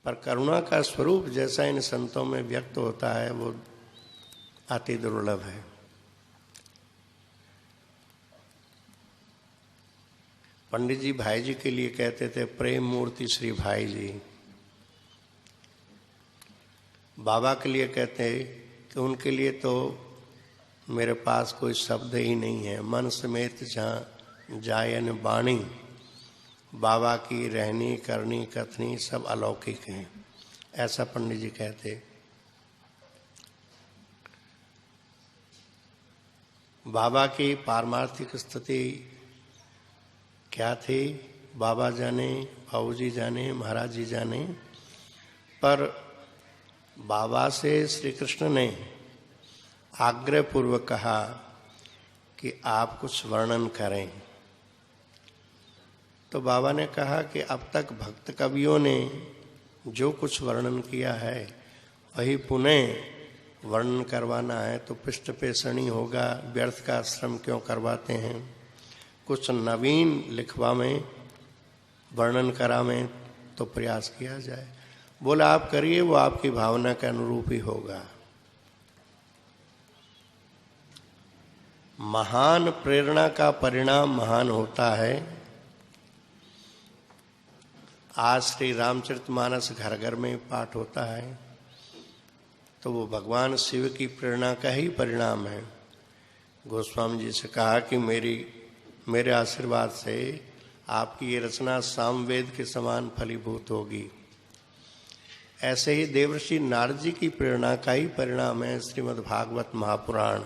पर करुणा का स्वरूप जैसा इन संतों में व्यक्त होता है वो अति दुर्लभ है। पंडित जी भाई जी के लिए कहते थे प्रेम मूर्ति श्री भाई जी। बाबा के लिए कहते हैं कि उनके लिए तो मेरे पास कोई शब्द ही नहीं है। मन समेत जहाँ जायन बाणी, बाबा की रहनी करनी कथनी सब अलौकिक हैं, ऐसा पंडित जी कहते। बाबा की पारमार्थिक स्थिति क्या थी बाबा जाने, बाबूजी जाने, महाराज जी जाने, पर बाबा से श्री कृष्ण ने आग्रह पूर्वक कहा कि आप कुछ वर्णन करें। तो बाबा ने कहा कि अब तक भक्त कवियों ने जो कुछ वर्णन किया है वही पुनः वर्णन करवाना है तो पृष्ठ पेषणी होगा, व्यर्थ का श्रम क्यों करवाते हैं। कुछ नवीन लिखवा में वर्णन करा में तो प्रयास किया जाए। बोला आप करिए, वो आपकी भावना के अनुरूप ही होगा। महान प्रेरणा का परिणाम महान होता है। आज श्री रामचरितमानस घर घर में पाठ होता है तो वो भगवान शिव की प्रेरणा का ही परिणाम है। गोस्वामी जी से कहा कि मेरे आशीर्वाद से आपकी ये रचना सामवेद के समान फलीभूत होगी। ऐसे ही देवर्षि नारद जी की प्रेरणा का ही परिणाम है श्रीमद् भागवत महापुराण,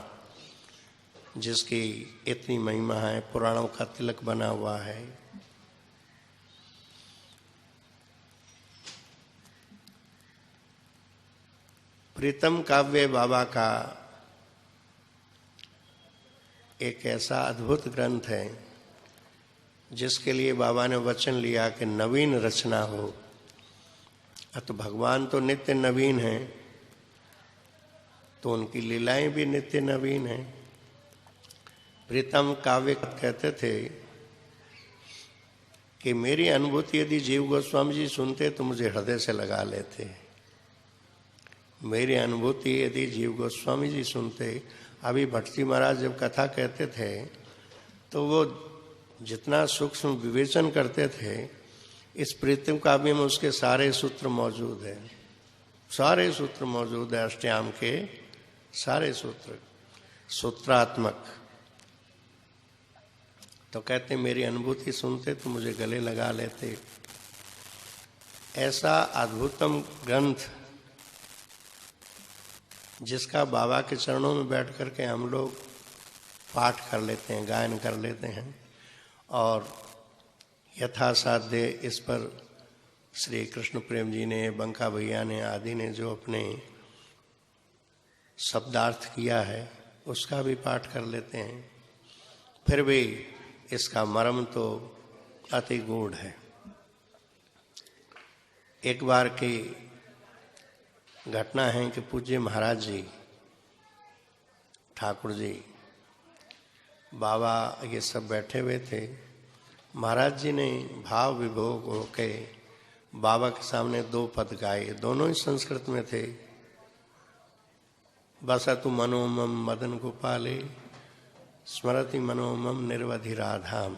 जिसकी इतनी महिमा है, पुराणों का तिलक बना हुआ है। प्रीतम काव्य बाबा का एक ऐसा अद्भुत ग्रंथ है जिसके लिए बाबा ने वचन लिया कि नवीन रचना हो। तो भगवान तो नित्य नवीन हैं, तो उनकी लीलाएं भी नित्य नवीन हैं। प्रीतम काव्य कहते थे कि मेरी अनुभूति यदि जीव गोस्वामी जी सुनते तो मुझे हृदय से लगा लेते। मेरी अनुभूति यदि जीव गोस्वामी जी सुनते, अभी भट्ट जी महाराज जब कथा कहते थे तो वो जितना सूक्ष्म विवेचन करते थे, इस प्रीतम काव्य में उसके सारे सूत्र मौजूद है, सारे सूत्र मौजूद है, अष्टयाम के सारे सूत्र सूत्रात्मक। तो कहते मेरी अनुभूति सुनते तो मुझे गले लगा लेते। ऐसा अद्भुतम ग्रंथ जिसका बाबा के चरणों में बैठ करके हम लोग पाठ कर लेते हैं, गायन कर लेते हैं, और यथासाध्य इस पर श्री कृष्ण प्रेम जी ने, बंका भैया ने आदि ने जो अपने शब्दार्थ किया है उसका भी पाठ कर लेते हैं। फिर भी इसका मर्म तो अति गूढ़ है। एक बार की घटना है कि पूज्य महाराज जी ठाकुर जी बाबा ये सब बैठे हुए थे। महाराज जी ने भाव विभोग होके बाबा के सामने दो पद गाए, दोनों ही संस्कृत में थे। बसतु मनोमम मदन गोपाले स्मरति मनोमम निर्वधि राधाम,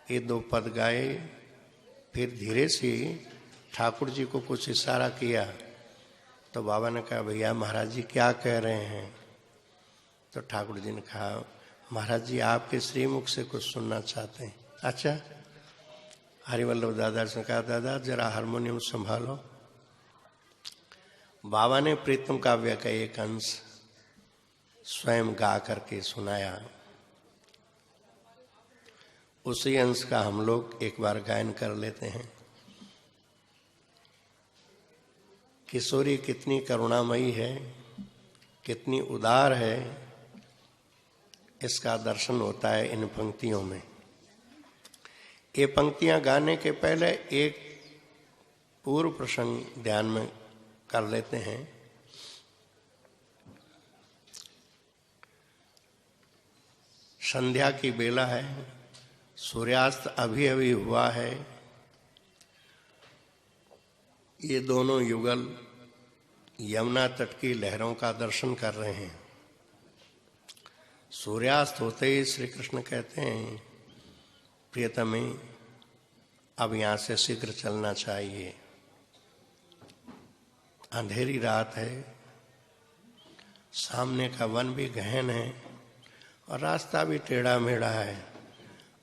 ये दो पद गाए। फिर धीरे से ठाकुर जी को कुछ इशारा किया तो बाबा ने कहा भैया महाराज जी क्या कह रहे हैं। तो ठाकुर जी ने कहा महाराज जी आपके श्रीमुख से कुछ सुनना चाहते हैं। अच्छा। हरिवल्लभ दादा से कहा दादा जरा हारमोनियम संभालो। बाबा ने प्रीतम काव्य का एक अंश स्वयं गा करके सुनाया। उसी अंश का हम लोग एक बार गायन कर लेते हैं। किशोरी कितनी करुणामयी है, कितनी उदार है, इसका दर्शन होता है इन पंक्तियों में। ये पंक्तियां गाने के पहले एक पूर्व प्रसंग ध्यान में कर लेते हैं। संध्या की बेला है, सूर्यास्त अभी अभी हुआ है। ये दोनों युगल यमुना तट की लहरों का दर्शन कर रहे हैं। सूर्यास्त होते ही श्री कृष्ण कहते हैं, प्रियतमे अब यहाँ से शीघ्र चलना चाहिए, अंधेरी रात है, सामने का वन भी गहन है और रास्ता भी टेढ़ा मेढ़ा है,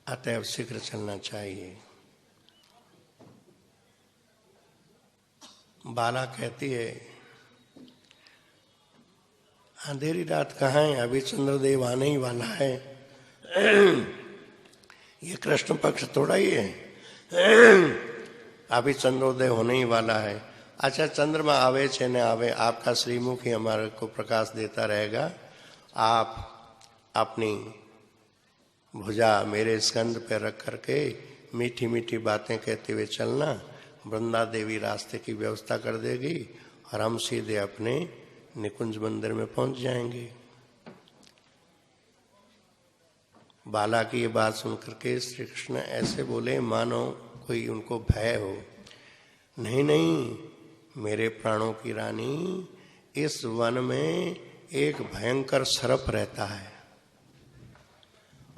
अतएव शीघ्र चलना चाहिए। बाला कहती है, अंधेरी रात कहाँ है, अभी चंद्रदेव आने ही वाला है। ये कृष्ण पक्ष थोड़ा ही है, अभी चंद्रोदय होने ही वाला है। अच्छा, चंद्रमा आवे चाहे न आवे, आपका श्रीमुख ही हमारे को प्रकाश देता रहेगा। आप अपनी भुजा मेरे स्कंद पे रख करके मीठी मीठी बातें कहते हुए चलना, वृंदा देवी रास्ते की व्यवस्था कर देगी और हम सीधे अपने निकुंज मंदिर में पहुंच जाएंगे। बाला की ये बात सुनकर के श्री कृष्ण ऐसे बोले मानो कोई उनको भय हो। नहीं नहीं, मेरे प्राणों की रानी, इस वन में एक भयंकर सर्प रहता है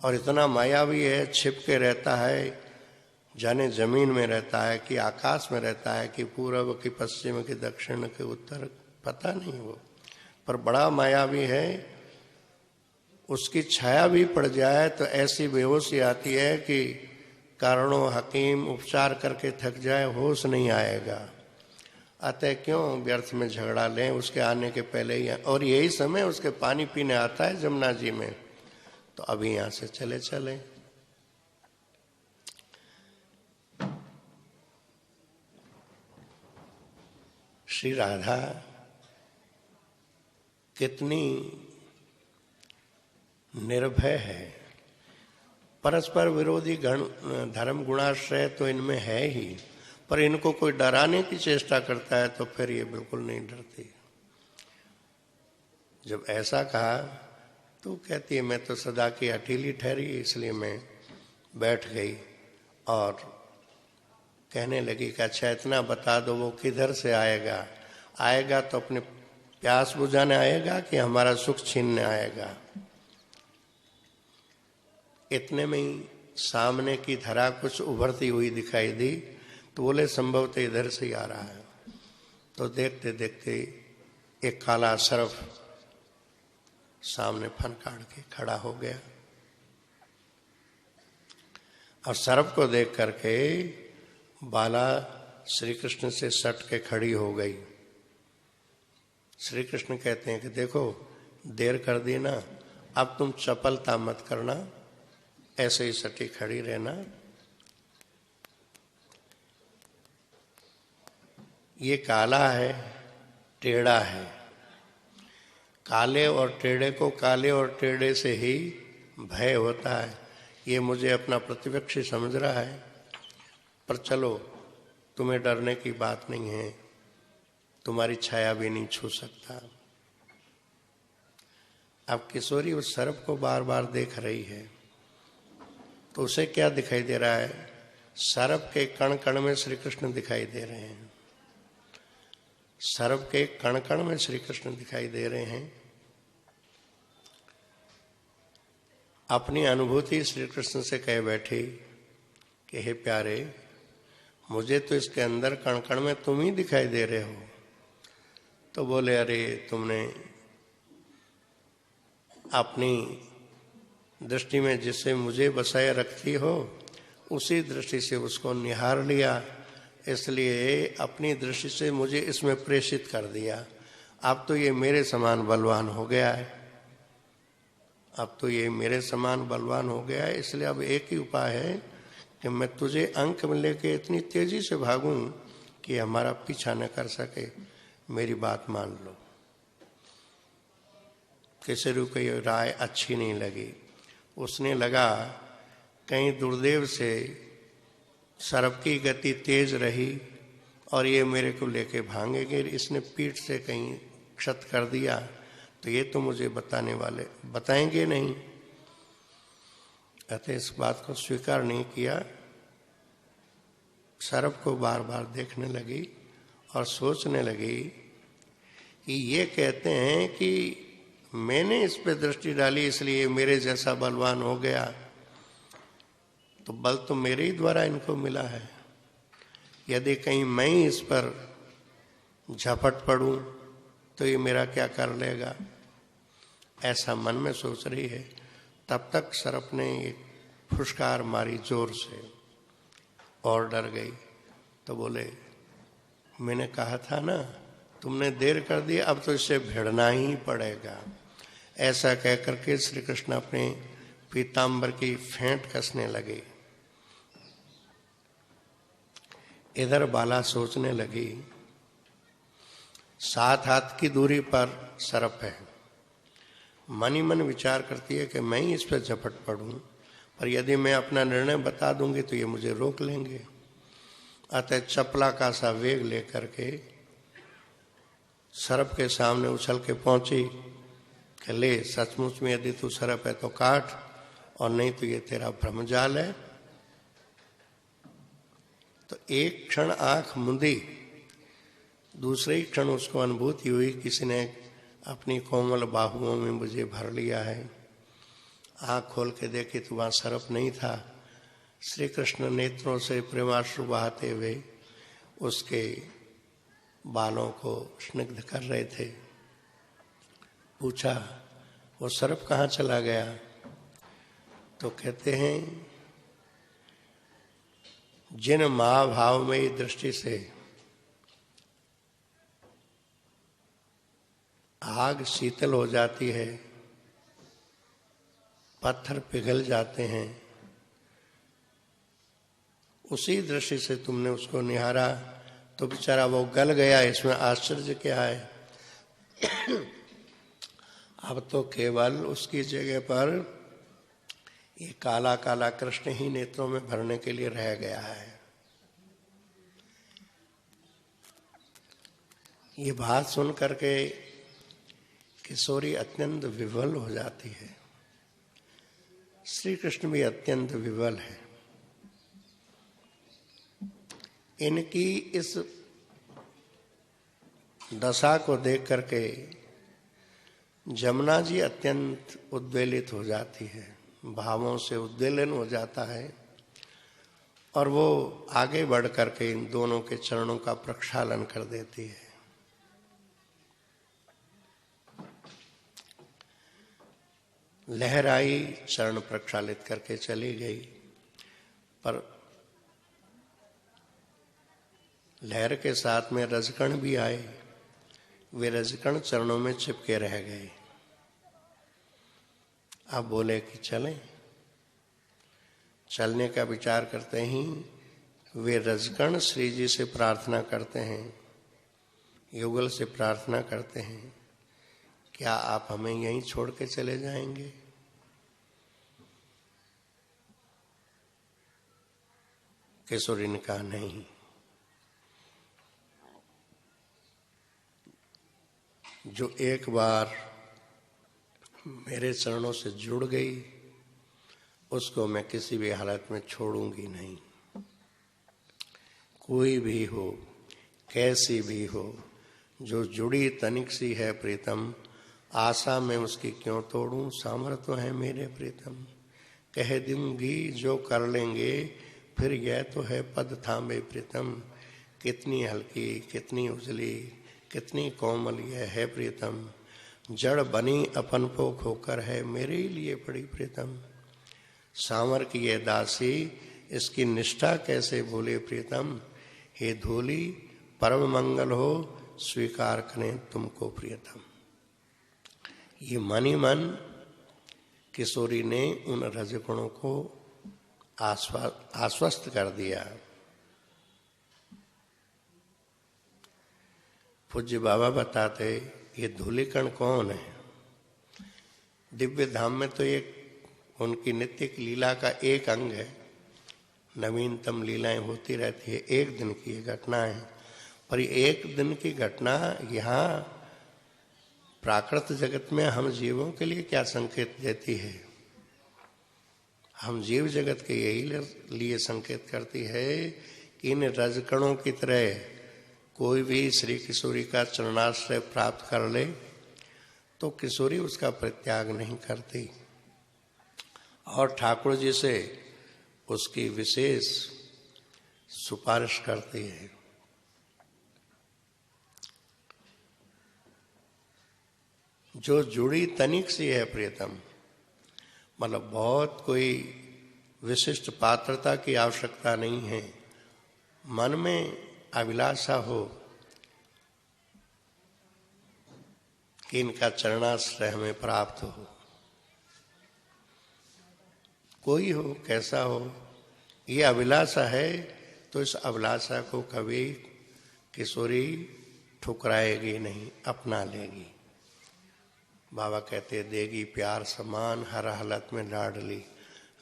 और इतना मायावी है, छिप के रहता है, जाने जमीन में रहता है कि आकाश में रहता है कि पूर्व कि पश्चिम कि दक्षिण के उत्तर, पता नहीं वो, पर बड़ा मायावी है। उसकी छाया भी पड़ जाए तो ऐसी बेहोशी आती है कि कारणों हकीम उपचार करके थक जाए, होश नहीं आएगा। अतः क्यों व्यर्थ में झगड़ा लें, उसके आने के पहले ही। और यही समय उसके पानी पीने आता है जमुना जी में, तो अभी यहां से चले चले। श्री राधा कितनी निर्भय है। परस्पर विरोधी गण धर्म गुणाश्रय तो इनमें है ही, पर इनको कोई डराने की चेष्टा करता है तो फिर ये बिल्कुल नहीं डरती। जब ऐसा कहा तो कहती है, मैं तो सदा की हठीली ठहरी, इसलिए मैं बैठ गई और कहने लगी कि अच्छा इतना बता दो, वो किधर से आएगा? आएगा तो अपने प्यास बुझाने आएगा कि हमारा सुख छीनने आएगा? इतने में ही सामने की धरा कुछ उभरती हुई दिखाई दी, तो बोले संभवतः इधर से ही आ रहा है। तो देखते देखते एक काला सर्प सामने फनकाड़ के खड़ा हो गया और सर्प को देख करके बाला श्री कृष्ण से सट के खड़ी हो गई। श्री कृष्ण कहते हैं कि देखो देर कर दी ना, अब तुम चपलता मत करना, ऐसे ही सटी खड़ी रहना। ये काला है, टेढ़ा है, काले और टेढ़े को काले और टेढ़े से ही भय होता है। ये मुझे अपना प्रतिपक्षी समझ रहा है, पर चलो तुम्हें डरने की बात नहीं है, तुम्हारी छाया भी नहीं छू सकता। अब किशोरी उस सर्प को बार बार देख रही है, तो उसे क्या दिखाई दे रहा है? सर्प के कण कण में श्री कृष्ण दिखाई दे रहे हैं। सर्प के कण कण में श्री कृष्ण दिखाई दे रहे हैं। अपनी अनुभूति श्री कृष्ण से कह बैठी कि हे प्यारे, मुझे तो इसके अंदर कण कण में तुम ही दिखाई दे रहे हो। तो बोले, अरे तुमने अपनी दृष्टि में जिससे मुझे बसाए रखती हो, उसी दृष्टि से उसको निहार लिया, इसलिए अपनी दृष्टि से मुझे इसमें प्रेषित कर दिया। अब तो ये मेरे समान बलवान हो गया है, अब तो ये मेरे समान बलवान हो गया है। इसलिए अब एक ही उपाय है कि मैं तुझे अंक में लेके इतनी तेजी से भागूं कि हमारा पीछा न कर सके। मेरी बात मान लो। किशोरी को ये राय अच्छी नहीं लगी। उसने लगा कहीं दुर्देव से सर्प की गति तेज रही और ये मेरे को लेके भागेंगे, इसने पीठ से कहीं क्षत कर दिया तो ये तो मुझे बताएंगे नहीं। अतः इस बात को स्वीकार नहीं किया। सर्प को बार बार देखने लगी और सोचने लगी कि ये कहते हैं कि मैंने इस पे दृष्टि डाली इसलिए मेरे जैसा बलवान हो गया, तो बल तो मेरे ही द्वारा इनको मिला है। यदि कहीं मैं ही इस पर झपट पड़ूं तो ये मेरा क्या कर लेगा, ऐसा मन में सोच रही है। तब तक सर्प ने एक फुसकार मारी जोर से और डर गई। तो बोले, मैंने कहा था ना, तुमने देर कर दी, अब तो इससे भिड़ना ही पड़ेगा। ऐसा कहकर के श्री कृष्ण अपने पीताम्बर की फेंट कसने लगे। इधर बाला सोचने लगी, 7 हाथ की दूरी पर सर्प है। मन ही मन विचार करती है कि मैं ही इस पर झपट पड़ूं, पर यदि मैं अपना निर्णय बता दूंगी तो ये मुझे रोक लेंगे। अतः चपला का सा वेग लेकर के सर्प के सामने उछल के पहुंची कि ले, सचमुच में यदि तू सर्प है तो काट, और नहीं तो ये तेरा भ्रमजाल है। तो एक क्षण आंख मुंदी, दूसरे ही क्षण उसको अनुभूति हुई किसी ने अपनी कोमल बाहुओं में मुझे भर लिया है। आंख खोल के देखी तो वहां सर्प नहीं था। श्री कृष्ण नेत्रों से प्रेमाश्रु बहाते हुए उसके बालों को स्निग्ध कर रहे थे। पूछा, वो सर्प कहाँ चला गया? तो कहते हैं, जिन महाभावमयी दृष्टि से आग शीतल हो जाती है, पत्थर पिघल जाते हैं, उसी दृष्टि से तुमने उसको निहारा तो बेचारा वो गल गया। इसमें आश्चर्य क्या है? अब तो केवल उसकी जगह पर ये काला काला कृष्ण ही नेत्रों में भरने के लिए रह गया है। ये बात सुन करके किशोरी अत्यंत विवल हो जाती है। श्री कृष्ण भी अत्यंत विवल है। इनकी इस दशा को देख करके जमुना जी अत्यंत उद्वेलित हो जाती है, भावों से उद्वेलन हो जाता है, और वो आगे बढ़ करके इन दोनों के चरणों का प्रक्षालन कर देती है। लहराई चरण प्रक्षालित करके चली गई, पर लहर के साथ में रजकण भी आए। वे रजकण चरणों में चिपके रह गए। अब बोले कि चलें। चलने का विचार करते ही वे रजकण श्री जी से प्रार्थना करते हैं, युगल से प्रार्थना करते हैं, क्या आप हमें यहीं छोड़ के चले जाएंगे? किशोरी ने कहा, नहीं, जो एक बार मेरे चरणों से जुड़ गई उसको मैं किसी भी हालत में छोड़ूंगी नहीं। कोई भी हो, कैसी भी हो, जो जुड़ी तनिक सी है प्रीतम, आशा में उसकी क्यों तोड़ूं, सामर्थ्य है मेरे प्रीतम। कह दूंगी जो कर लेंगे, फिर यह तो है पद थामे प्रीतम। कितनी हल्की, कितनी उजली, कितनी कोमल यह है प्रीतम। जड़ बनी अपन को खोकर है मेरे लिए पड़ी प्रीतम। सांवर की ये दासी, इसकी निष्ठा कैसे भूले प्रीतम। हे धूली, परम मंगल हो, स्वीकार करें तुमको प्रियतम। ये मन ही मन किशोरी ने उन रजगुणों को आश्वस्त कर दिया। पूज्य बाबा बताते, ये धूलिकण कौन है? दिव्य धाम में तो एक उनकी नित्य की लीला का एक अंग है। नवीनतम लीलाएं होती रहती है, एक दिन की ये घटना है। पर एक दिन की घटना यहाँ प्राकृत जगत में हम जीवों के लिए क्या संकेत देती है? हम जीव जगत के यही लिए संकेत करती है कि इन रजकणों की तरह कोई भी श्री किशोरी का चरणाश्रय प्राप्त कर ले तो किशोरी उसका परित्याग नहीं करती और ठाकुर जी से उसकी विशेष सिफारिश करती है। जो जुड़ी तनिक सी है प्रियतम, मतलब बहुत कोई विशिष्ट पात्रता की आवश्यकता नहीं है, मन में अभिलाषा हो कि इनका चरणाश्रय हमें प्राप्त हो, कोई हो कैसा हो, ये अभिलाषा है तो इस अभिलाषा को कभी किशोरी ठुकराएगी नहीं, अपना लेगी। बाबा कहते देगी प्यार समान हर हालत में लाडली।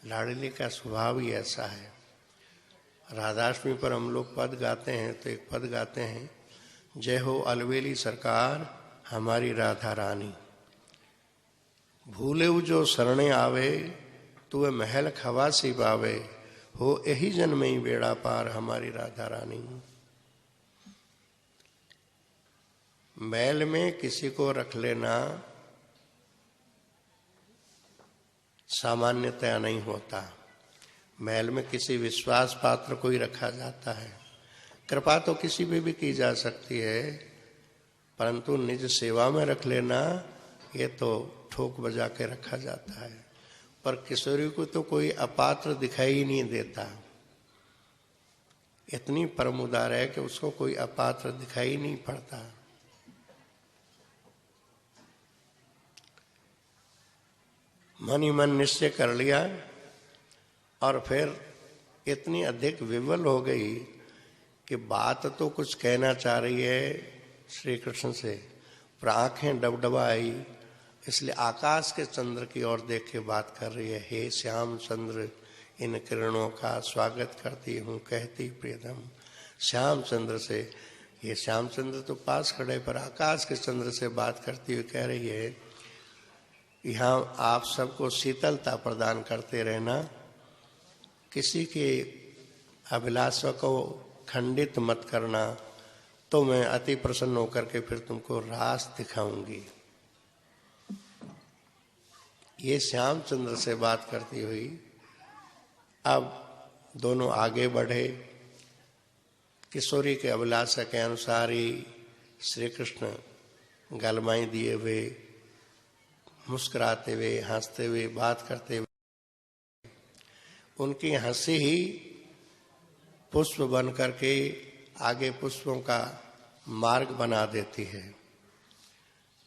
लाडली का स्वभाव ही ऐसा है। राधाष्टमी पर हम लोग पद गाते हैं तो एक पद गाते हैं, जय हो अलवेली सरकार हमारी राधा रानी, भूले जो शरणे आवे तू महल खवासी पावे, हो यही जन्म ही बेड़ा पार हमारी राधा रानी। महल में किसी को रख लेना सामान्यतया नहीं होता, महल में किसी विश्वास पात्र को ही रखा जाता है। कृपा तो किसी पे भी की जा सकती है, परंतु निज सेवा में रख लेना ये तो ठोक बजा के रखा जाता है। पर किशोरी को तो कोई अपात्र दिखाई ही नहीं देता, इतनी परम उदार है कि उसको कोई अपात्र दिखाई नहीं पड़ता। मन ही मन निश्चय कर लिया और फिर इतनी अधिक विवल हो गई कि बात तो कुछ कहना चाह रही है श्री कृष्ण से, पर आंखें डबडबा आई, इसलिए आकाश के चंद्र की ओर देख के बात कर रही है। हे श्याम चंद्र इन किरणों का स्वागत करती हूँ कहती प्रियतम। श्याम चंद्र से, ये श्याम चंद्र तो पास खड़े पर आकाश के चंद्र से बात करती हुई कह रही है, यहाँ आप सबको शीतलता प्रदान करते रहना, किसी के अभिलाषा को खंडित मत करना, तो मैं अति प्रसन्न होकर के फिर तुमको रास दिखाऊंगी। ये श्यामचंद्र से बात करती हुई अब दोनों आगे बढ़े। किशोरी के अभिलाषा के अनुसार ही श्री कृष्ण गलमाई दिए हुए, मुस्कुराते हुए, हंसते हुए, बात करते हुए, उनकी हंसी ही पुष्प बन करके आगे पुष्पों का मार्ग बना देती है।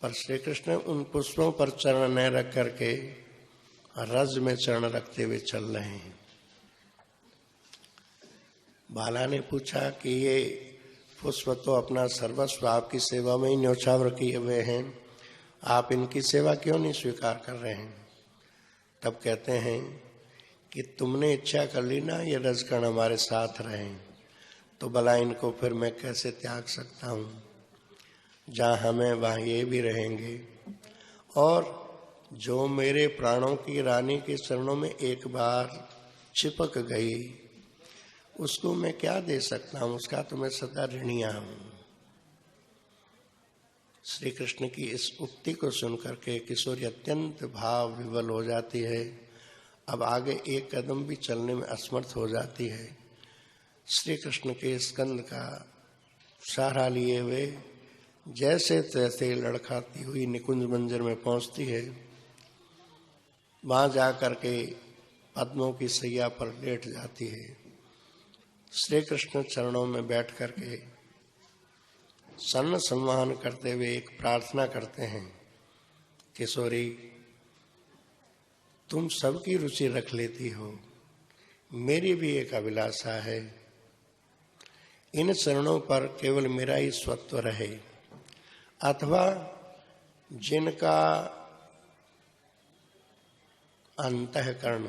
पर श्री कृष्ण उन पुष्पों पर चरण न रख करके रज में चरण रखते हुए चल रहे हैं। बाला ने पूछा कि ये पुष्प तो अपना सर्वस्व आपकी सेवा में ही न्योछावर किए हुए हैं, आप इनकी सेवा क्यों नहीं स्वीकार कर रहे हैं? तब कहते हैं कि तुमने इच्छा कर ली ना ये रजकण हमारे साथ रहें, तो भला इनको फिर मैं कैसे त्याग सकता हूँ? जहाँ हमें वहाँ ये भी रहेंगे। और जो मेरे प्राणों की रानी के चरणों में एक बार चिपक गई, उसको मैं क्या दे सकता हूँ? उसका तो मैं सदा ऋणिया हूँ। श्री कृष्ण की इस उक्ति को सुनकर के किशोरी अत्यंत भाव विवल हो जाती है। अब आगे एक कदम भी चलने में असमर्थ हो जाती है। श्री कृष्ण के स्कंद का सहारा लिए हुए जैसे तैसे लड़खाती हुई निकुंज मंजर में पहुंचती है। वहां जाकर के पद्मों की सैया पर लेट जाती है। श्री कृष्ण चरणों में बैठ करके सन्न सम्मान करते हुए एक प्रार्थना करते हैं, किशोरी तुम सबकी रुचि रख लेती हो, मेरी भी एक अभिलाषा है, इन चरणों पर केवल मेरा ही स्वत्व रहे, अथवा जिनका अंतःकरण,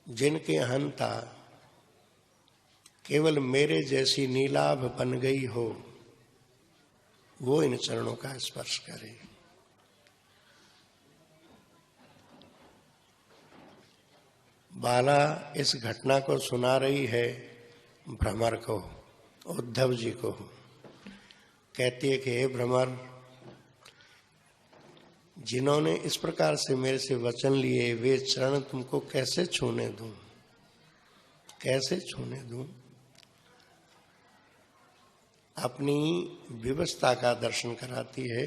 जिनके अहंता केवल मेरे जैसी नीलाभ बन गई हो, वो इन चरणों का स्पर्श करे। बाला इस घटना को सुना रही है भ्रमर को, उद्धव जी को, कहती है कि हे भ्रमर, जिन्होंने इस प्रकार से मेरे से वचन लिए वे चरण तुमको कैसे छूने दूं, कैसे छूने दूं। अपनी विवस्था का दर्शन कराती है,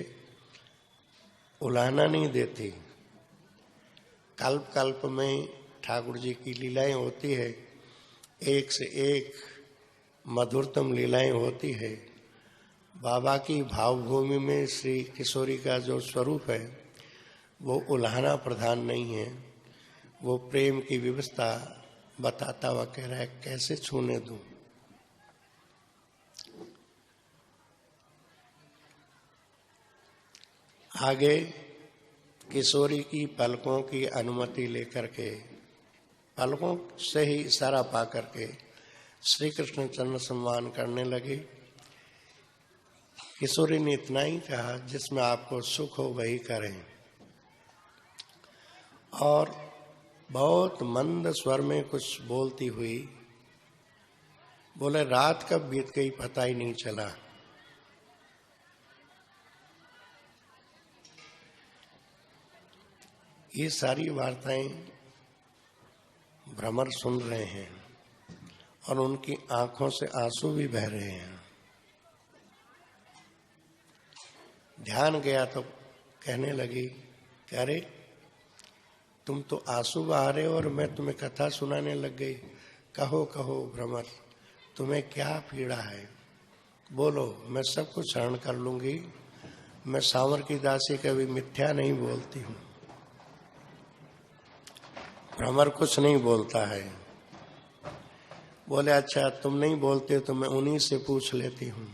उलाहना नहीं देती। कल्प कल्प में ठाकुर जी की लीलाएं होती है, एक से एक मधुरतम लीलाएं होती है। बाबा की भावभूमि में श्री किशोरी का जो स्वरूप है वो उल्हाना प्रधान नहीं है, वो प्रेम की विवस्था बताता हुआ कह रहा है कैसे छूने दूं। आगे किशोरी की पलकों की अनुमति लेकर के, पलकों से ही इशारा पा करके श्री कृष्ण चरण सम्मान करने लगे। किशोरी ने इतना ही कहा जिसमें आपको सुख हो वही करें, और बहुत मंद स्वर में कुछ बोलती हुई बोले रात कब बीत गई पता ही नहीं चला। ये सारी वार्ताएं भ्रमर सुन रहे हैं और उनकी आंखों से आंसू भी बह रहे हैं। ध्यान गया तो कहने लगी कि अरे तुम तो आंसू बहा रहे हो और मैं तुम्हें कथा सुनाने लग गई। कहो कहो भ्रमर, तुम्हें क्या पीड़ा है, बोलो, मैं सब कुछ हरण कर लूंगी। मैं सांवर की दासी कभी मिथ्या नहीं बोलती हूँ। भ्रमर कुछ नहीं बोलता है। बोले अच्छा तुम नहीं बोलते तो मैं उन्हीं से पूछ लेती हूँ।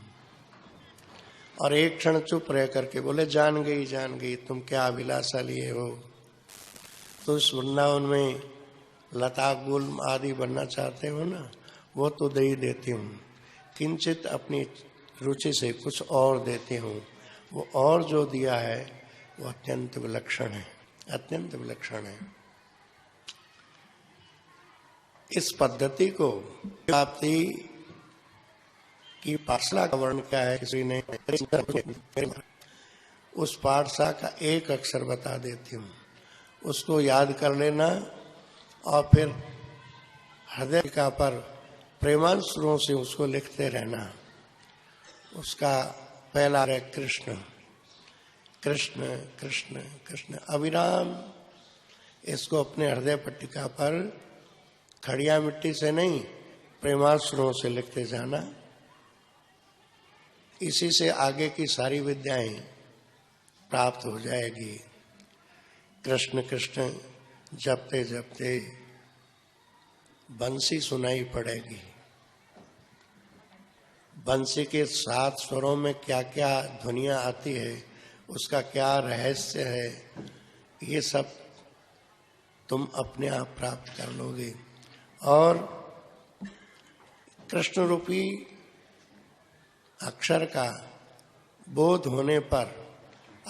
और एक क्षण चुप रह करके बोले जान गई तुम क्या अभिलाषा लिए हो। तो इस वृंदावन में लता गुल आदि बनना चाहते हो ना, वो तो दे ही देती हूँ, किंचित अपनी रुचि से कुछ और देती हूँ। वो और जो दिया है वो अत्यंत विलक्षण है, अत्यंत विलक्षण है। इस पद्धति को प्राप्ति की पाठशाला का वर्णन क्या है किसी ने, उस पाठशाला का एक अक्षर बता देती हूँ, उसको याद कर लेना और फिर हृदय का पर प्रेमांशुओं से उसको लिखते रहना। उसका पहला है कृष्ण कृष्ण कृष्ण कृष्ण अविराम। इसको अपने हृदय पट्टिका पर खड़िया मिट्टी से नहीं प्रेमाश्रुओं से लिखते जाना। इसी से आगे की सारी विद्याएं प्राप्त हो जाएगी। कृष्ण कृष्ण जपते जपते बंसी सुनाई पड़ेगी। बंसी के 7 स्वरों में क्या क्या ध्वनियां आती है, उसका क्या रहस्य है, ये सब तुम अपने आप प्राप्त कर लोगे। और कृष्ण रूपी अक्षर का बोध होने पर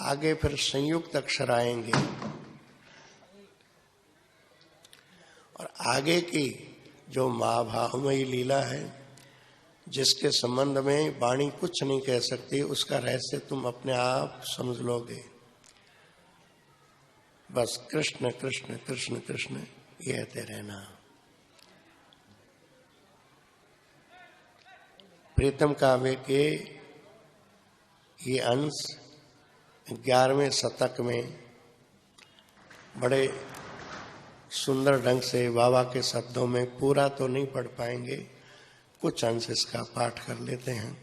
आगे फिर संयुक्त अक्षर आएंगे और आगे की जो महाभावमयी लीला है जिसके संबंध में वाणी कुछ नहीं कह सकती, उसका रहस्य तुम अपने आप समझ लोगे। बस कृष्ण कृष्ण कृष्ण कृष्ण कहते रहना। प्रीतम काव्य के ये अंश 11वें शतक में बड़े सुंदर ढंग से बाबा के शब्दों में, पूरा तो नहीं पढ़ पाएंगे, कुछ अंश इसका पाठ कर लेते हैं।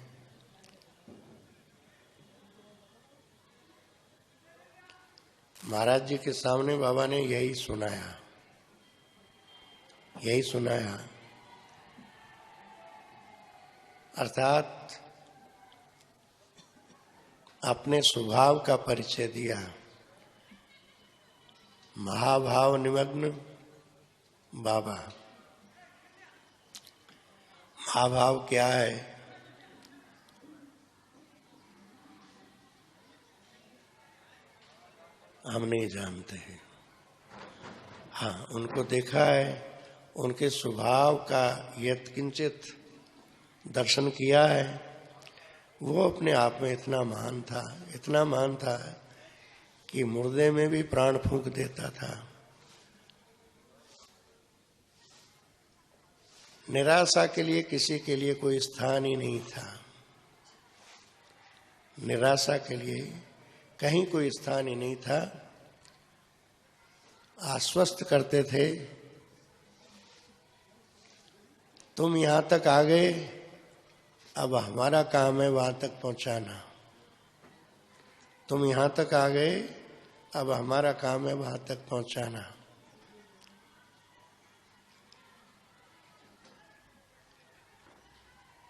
महाराज जी के सामने बाबा ने यही सुनाया, अर्थात अपने स्वभाव का परिचय दिया। महाभाव निमग्न बाबा। महाभाव क्या है? हम नहीं जानते हैं। हाँ, उनको देखा है, उनके स्वभाव का यत्किंचित दर्शन किया है, वो अपने आप में इतना महान था कि मुर्दे में भी प्राण फूंक देता था। निराशा के लिए किसी के लिए कोई स्थान ही नहीं था, निराशा के लिए कहीं कोई स्थान ही नहीं था। आश्वस्त करते थे, तुम यहां तक आ गए, अब हमारा काम है वहां तक पहुंचाना। तुम यहां तक आ गए, अब हमारा काम है वहां तक पहुंचाना।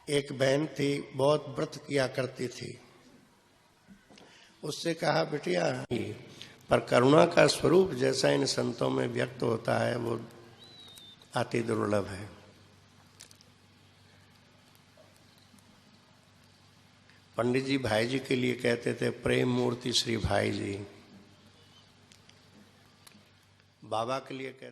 एक बहन थी, बहुत व्रत किया करती थी। उससे कहा, बिटिया, पर करुणा का स्वरूप जैसा इन संतों में व्यक्त होता है वो अति दुर्लभ है। पंडित जी भाई जी के लिए कहते थे, प्रेम मूर्ति श्री भाई जी। बाबा के लिए कहते